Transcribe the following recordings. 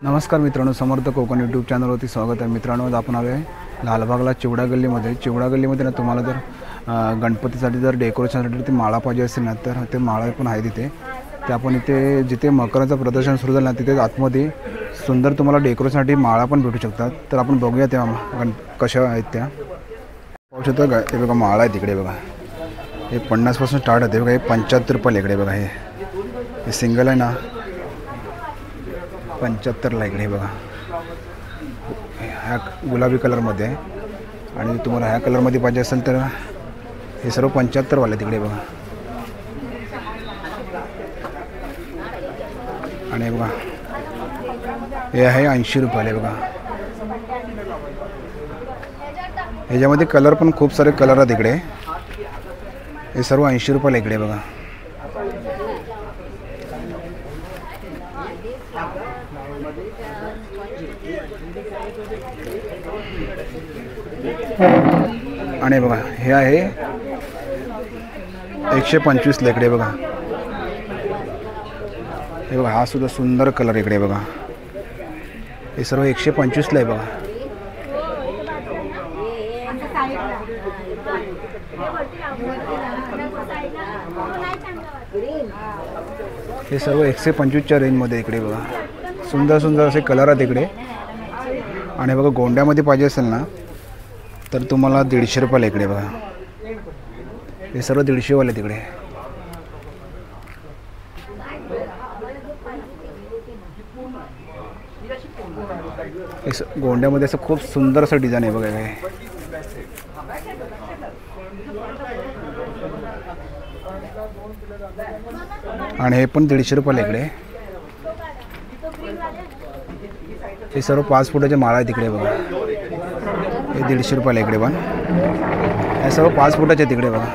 नमस्कार मित्रांनो, समर्थ कोकण यूट्यूब चॅनलवरती स्वागत आहे। मित्रांनो, आज आपण आलो आहे लालबागला चिवडा गल्लीमध्ये। चिवडा गल्लीमध्ये ना तुम्हाला जर गणपतीसाठी जर डेकोरेशनसाठी ते माळा पाहिजे असेल ना तर ते माळा पण आहे तिथे। ते आपण इथे जिथे मकराचं प्रदर्शन सुरू झालं ना तिथे आतमध्ये सुंदर तुम्हाला डेकोरेशनसाठी माळा पण भेटू शकतात। तर आपण बघूया त्या कशा आहेत त्या। पाहू शकता का, हे बघा माळा आहे तिकडे बघा। हे 50 पासून स्टार्ट होते बघा। हे 75 रुपये इकडे बघा। हे सिंगल आहे ना 75 ला इकडे बघा। ह्या गुलाबी कलरमध्ये आणि तुम्हाला ह्या कलरमध्ये पाहिजे असेल तर हे सर्व 75 वाले तिकडे बघा। आणि बघा हे आहे 80 रुपयाला बघा। ह्याच्यामध्ये कलर पण खूप सारे कलर आहेत इकडे। हे सर्व 80 रुपयाला इकडे बघा। आणि बघा हे आहे 125 ला इकडे बघा। हे बघा हा सुद्धा सुंदर कलर इकडे बघा। हे सर्व 125 ला आहे बघा। हे सर्व 125 च्या रेंजमध्ये इकडे बघा। सुंदर सुंदर असे कलर आहेत इकडे। आणि बघा गोंड्यामध्ये पाहिजे असेल ना तर तुम्हाला 150 रुपयाला इकडे बघा। हे सर्व 150 वाले तिकडे। हे गोंड्यामध्ये असं खूप सुंदर असं डिझाईन आहे बघा। हे आणि हे पण 150 रुपयाला इकडे। हे सर्व 5 फुटाचे माळा आहे तिकडे बघा। हे 150 रुपयाला इकडे पण। हे सर्व 5 फुटाचे तिकडे बघा।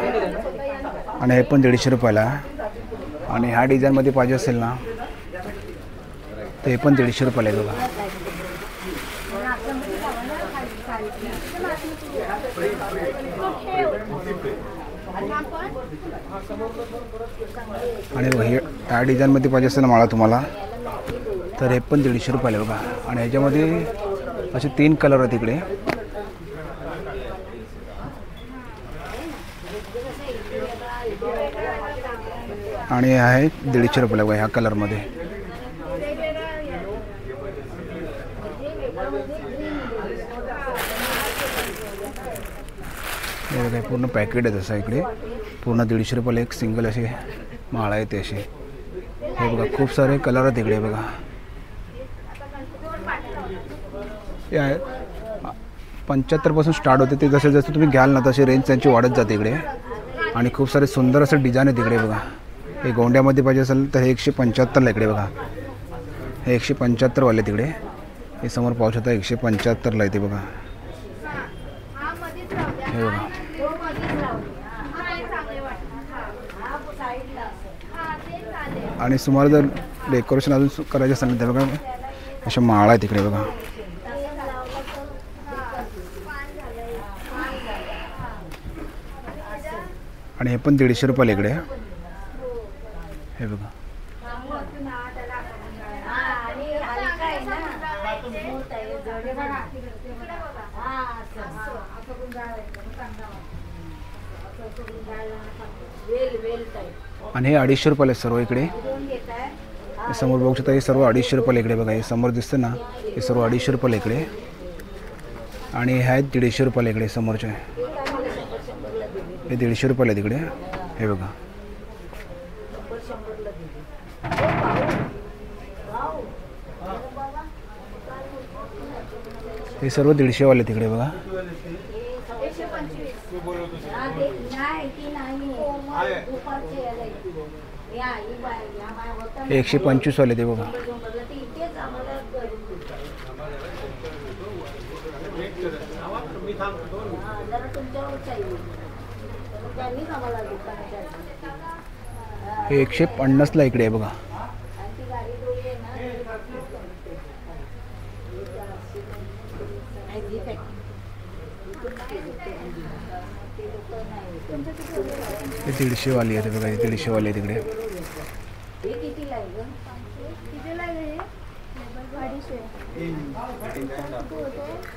आणि हे पण 150 रुपयाला। आणि ह्या डिझाईनमध्ये पाहिजे असेल ना तर हे पण 150 रुपयाला आहे बघा। आणि ह्या डिझाईनमध्ये पाहिजे असेल माळा तुम्हाला तर हे पण 150 रुपयाला बघा। आणि ह्याच्यामध्ये असे 3 कलर आहेत तिकडे। आणि हे आहे 150 रुपयाला बघा ह्या कलरमध्ये। हे बघा पूर्ण पॅकेट आहे तसं इकडे। पूर्ण 150 रुपयाला एक सिंगल असे माळा आहे ते असे। हे बघा खूप सारे कलर आहेत इकडे बघा। हे आहे 75 पासून स्टार्ट होते ते। जसे जसे तुम्ही घ्याल ना तसे रेंज त्यांची वाढत जाते इकडे। आणि खूप सारे सुंदर असे डिझाईन आहे तिकडे बघा। हे गोंड्यामध्ये पाहिजे असेल तर हे 175 ला इकडे बघा। हे 175 वाले तिकडे। हे समोर पाहू शकता 175 ला येते बघा। हे बघा आणि सुमारे जर डेकोरेशन अजून करायचं असेल तर बघा अशा माळा आहे तिकडे बघा। आणि हे पण 150 रुपयाला इकडे। हे बघा आणि हे 250 रुपयाला सर्व इकडे। समोर बघू शकता हे सर्व 250 रुपयाला इकडे बघा। हे समोर दिसतं ना हे सर्व 250 रुपयाला इकडे। आणि हे आहेत 150 रुपयाला इकडे समोरचे। हे 150 रुपयाला तिकडे। हे बघा हे सर्व 150 वाले तिकडे बघा। हे 125 वाले ते बघा। हे 150 ला इकडे आहे बघा। हे 150 वाली आहे बघा। हे 150 वाली आहे तिकडे।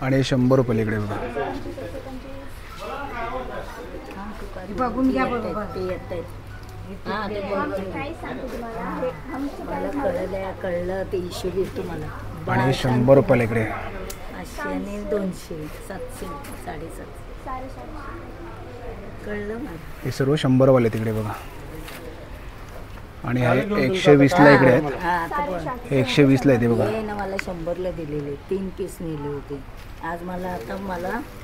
आणि हे 100 रुपये इकडे बघा. बघून घ्या बरोबर. कळलं ते इश्यू देतो तुम्हाला. आणि हे 100 रुपये इकडे. 800 आणि 200, 700, 750. कळलं मला. हे सर्व 100 वाले तिकडे बघा. आणि हे 120 ला इकडे आहेत. हे 120 ला येते बघा. हे ना मला 100 ला दिलेले 3 पीस नेले होते. आज मला आता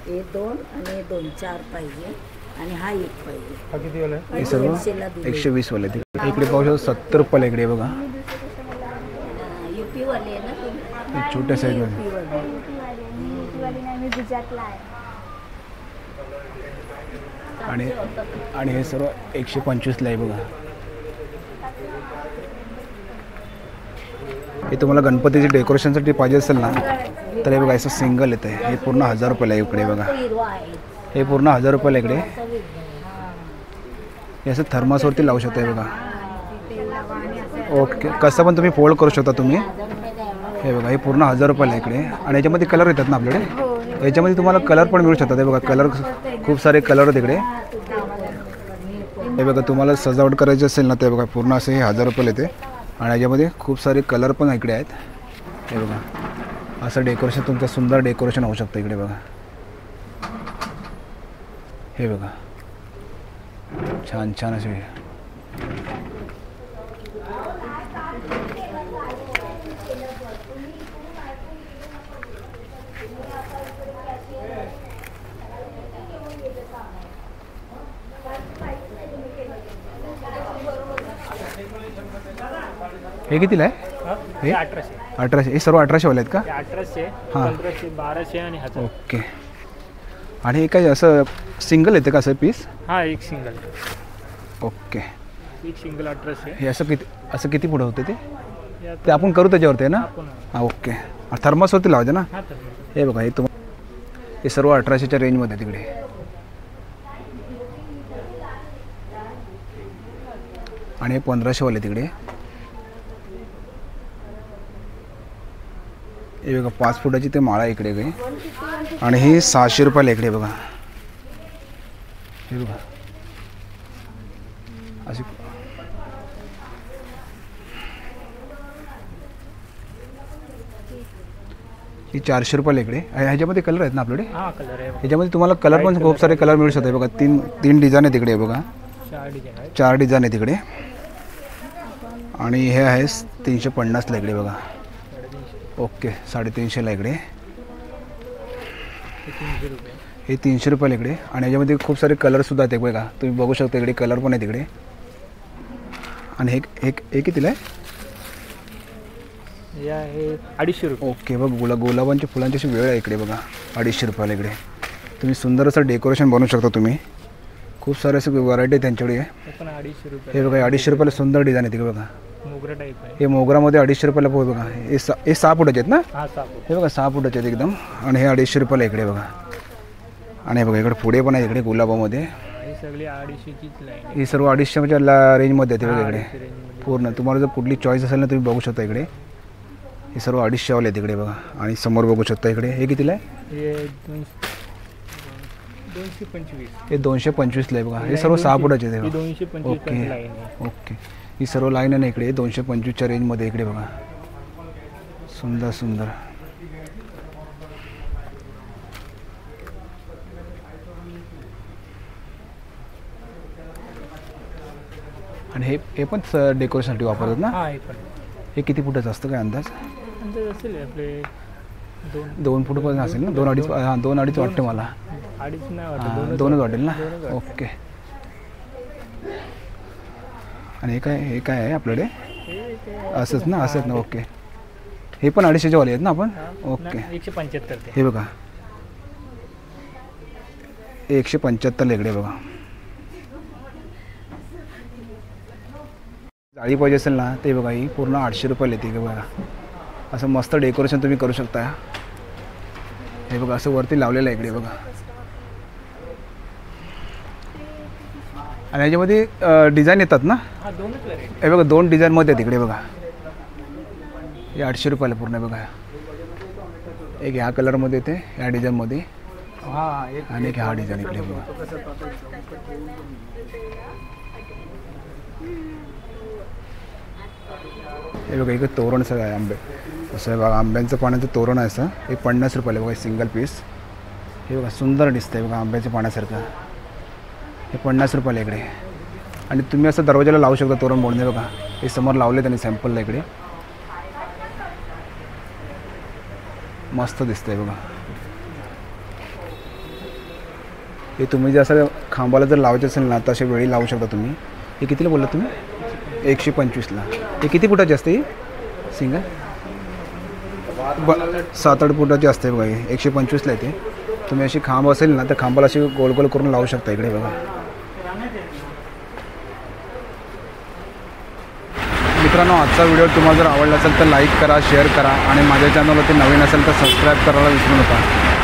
हे 2 आणि 2, 4 पाहिजे आणि हा 1 पाहिजे. हे सर्व 120 वाले तिकडे. इकडे पाहू शकतो 70 रुपये इकडे बघा. यूपी वाले आहे ना तुम्ही? छोट्या साईज मध्ये. आणि हे सर्व 125 ला आहे बघा. हे तुम्हाला गणपतीचे डेकोरेशनसाठी पाहिजे असेल ना तर हे बघा असं सिंगल येतं आहे. हे पूर्ण 1000 रुपयाला आहे इकडे बघा. हे पूर्ण 1000 रुपयाला इकडे. हे असं थर्मासवरती लावू शकता बघा. ओके, कसं पण तुम्ही फोल्ड करू शकता तुम्ही. हे बघा हे पूर्ण 1000 रुपयाला इकडे. आणि याच्यामध्ये कलर येतात ना आपल्याकडे. याच्यामध्ये तुम्हाला कलर पण मिळू शकतात. हे बघा कलर खूप सारे कलर आहेत इकडे. हे बघा तुम्हाला सजावट करायची असेल ना ते बघा पूर्ण असं हे 1000 रुपयाला येते. आणि याच्यामध्ये खूप सारे कलर पण इकडे आहेत. हे बघा असं डेकोरेशन तुमचं सुंदर डेकोरेशन होऊ शकतं इकडे बघा. हे बघा छान छान असे. हे कितीला आहे? हे 1800. हे सर्व 1800 वाले आहेत का? 1800, हां 1500, 1200 आणि 1000. ओके. आणि हे काय असं सिंगल येते का असं पीस? हा एक सिंगल. ओके. एक सिंगल 1800. हे असं किती पुढं होते ते आपण करू त्याच्यावरती आहे ना? हां ओके. थर्मासवरती लावायचे ना? हे बघा हे सर्व 1800च्या रेंजमध्ये तिकडे. आणि हे 1500 वाले तिकडे. हे बघा 5 फुटाची ते माळा इकडे काही. आणि हे 600 रुपयाला इकडे बघा. हे बघा अशी. ही 400 रुपयाला इकडे. ह्याच्यामध्ये कलर आहेत ना आपल्याकडे? हा कलर आहे. ह्याच्यामध्ये तुम्हाला कलर पण खूप सारे कलर मिळू शकतात. बघा तीन डिझाईन आहे तिकडे बघा. 4 डिझाईन आहे तिकडे. आणि हे आहे 350ला इकडे बघा. ओके 350ला इकडे. हे 300 रुपयाला इकडे. आणि याच्यामध्ये खूप सारे कलरसुद्धा आहेत बघा. तुम्ही बघू शकता इकडे कलर पण आहे तिकडे. आणि हे कितीला आहे? हे 250 रुपये. ओके बघ गुलाबांच्या फुलांची अशी वेळ आहे इकडे बघा. 250 रुपयाला इकडे. तुम्ही सुंदर असं डेकोरेशन बनवू शकता तुम्ही. खूप सारे असे व्हरायटी आहे त्यांच्याकडे. पण 250 रुपये. हे बघा 250 रुपयाला सुंदर डिझाईन आहे तिकडे बघा. मोगरा टाईप आहे. हे मोगरामध्ये 250 रुपयाला पोहे बघा. हे 6 फुटाचे आहेत ना? हा 6 फूट. हे बघा 6 फुटाचे आहेत एकदम. आणि हे 250 रुपयाला इकडे बघा. आणि हे बघा इकडे पुढे पण आहे इकडे गुलाबामध्ये. ही सगळी 250चीच लाईन आहे. ही सर्व 250च्या रेंजमध्ये येते बघा इकडे रेंजमध्ये. पूर्ण. तुम्हाला जर कुठली चॉईस असेल ना तुम्ही बघू शकता इकडे. हे सर्व 250 वाले आहेत इकडे बघा. आणि समोर बघू शकता इकडे. हे कितीला आहे? हे 225. हे 225ला आहे बघा. हे सर्व 6 फुटाचे आहेत. 225 ओके लाईन आहे. ओके. ही सर्व लाईन आहे ना इकडे 225च्या रेंजमध्ये इकडे बघा. सुंदर सुंदर. आणि हे पण डेकोरेशनसाठी वापरतात ना? हा हे पण. हे किती फुटाचं असतं काय अंदाज? अंदाज असेल आपले 2 फूट पण असेल ना? 2-2.5. हां 2-2.5 वाटतं मला. 2.5 नाही वाटत. 2च वाटेल ना? ओके. आणि हे काय आहे आपल्याकडे? असंच ना? असंच ना? ओके. हे पण 250च्या वाले आहेत ना आपण? ओके. 175. हे बघा 175 इकडे बघा. जाळी पाहिजे असेल ना ते बघा ही पूर्ण 800 रुपयाला येते बघा. असं मस्त डेकोरेशन तुम्ही करू शकता. हे बघा असं वरती लावलेलं आहे इकडे बघा. आणि ह्याच्यामध्ये डिझाईन येतात ना? हा 2च व्हरायटी. हे बघा 2 डिझाईनमध्ये आहेत इकडे बघा. हे 800 रुपयाला पूर्ण आहे बघा. एक ह्या कलरमध्ये येते, ह्या डिझाईनमध्ये, आणि एक ह्या डिझाईन इकडे बघा. हे बघा इकडे तोरण सगळं आहे आंबे, असं आहे बघा. आंब्यांचं पाण्याचं तोरण आहे असं. हे 50 रुपयाला बघा सिंगल पीस. हे बघा सुंदर दिसतं आहे बघा आंब्याच्या पाण्यासारखं. हे 50 रुपयाला इकडे. आणि तुम्ही असं दरवाजाला लावू शकता तोरण बोलणे बघा. हे समोर लावले त्यांनी सॅम्पलला इकडे. मस्त दिसतंय बघा. हे तुम्ही जर असं खांबाला जर लावायचं असेल ना तर अशा वेळी लावू शकता तुम्ही. हे कितीला बोलला तुम्ही? 125ला. हे किती फुटाचे असते सिंगल? 7-8 फुटाची असते बघा. हे 125ला येते. तुम्ही अशी खांब असेल ना तर खांबाला अशी गोल गोल करून लावू शकता इकडे बघा. मित्रांनो, आजचा व्हिडिओ तुम्हाला जर आवडला असेल तर लाईक करा, शेअर करा, आणि माझ्या चॅनलवरती नवीन असेल तर सबस्क्राईब करायला विसरू नका.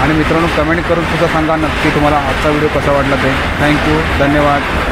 आणि मित्रांनो, कमेंट करून सुद्धा सांगा नक्की तुम्हाला आजचा व्हिडिओ कसा वाटला ते. थँक्यू, धन्यवाद.